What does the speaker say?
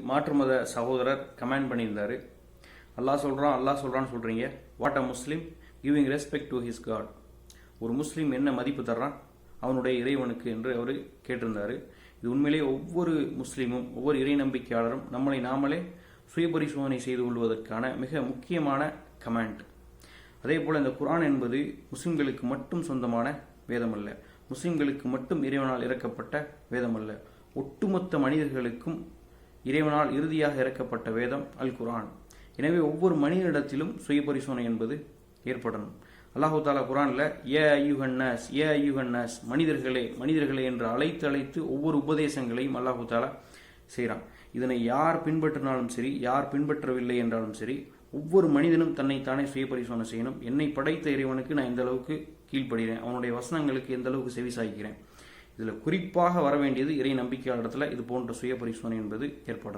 மாற்று மத சகோதரர் கமெண்ட் பண்ணியிருந்தாரு. அல்லாஹ் சொல்கிறான்னு சொல்கிறீங்க. What a Muslim giving respect to his god. ஒரு முஸ்லீம் என்ன மதிப்பு தர்றான் அவனுடைய இறைவனுக்கு என்று அவர் கேட்டிருந்தார். இது உண்மையிலே ஒவ்வொரு முஸ்லீமும் ஒவ்வொரு இறை நம்பிக்கையாளரும் நம்மளை நாமளே சுய பரிசோதனை செய்து கொள்வதற்கான மிக முக்கியமான கமெண்ட். அதே போல் இந்த குர்ஆன் என்பது முஸ்லிம்களுக்கு மட்டும் சொந்தமான வேதம் அல்ல, முஸ்லிம்களுக்கு மட்டும் இறைவனால் இறக்கப்பட்ட வேதம் அல்ல, ஒட்டுமொத்த மனிதர்களுக்கும் இறைவனால் இறுதியாக இறக்கப்பட்ட வேதம் அல் குர்ஆன். எனவே ஒவ்வொரு மனிதனிடத்திலும் சுய பரிசோதனை என்பது ஏற்படணும். அல்லாஹு தாலா குர்ஆன்ல ஏ ஐயுஹன்னாஸ் மனிதர்களே என்று அழைத்து ஒவ்வொரு உபதேசங்களையும் அல்லாஹு தாலா செய்கிறான். இதனை யார் பின்பற்றினாலும் சரி, யார் பின்பற்றவில்லை என்றாலும் சரி, ஒவ்வொரு மனிதனும் தன்னைத்தானே சுய பரிசோதனை செய்யணும். என்னை படைத்த இறைவனுக்கு நான் எந்த அளவுக்கு கீழ்ப்படுகிறேன், அவனுடைய வசனங்களுக்கு எந்த அளவுக்கு செவிசாய்க்கிறேன். இதில் குறிப்பாக வர வேண்டியது இறை நம்பிக்கையாளரிடத்தில் இது போன்ற சுய பரிசோதனை என்பது ஏற்படும்.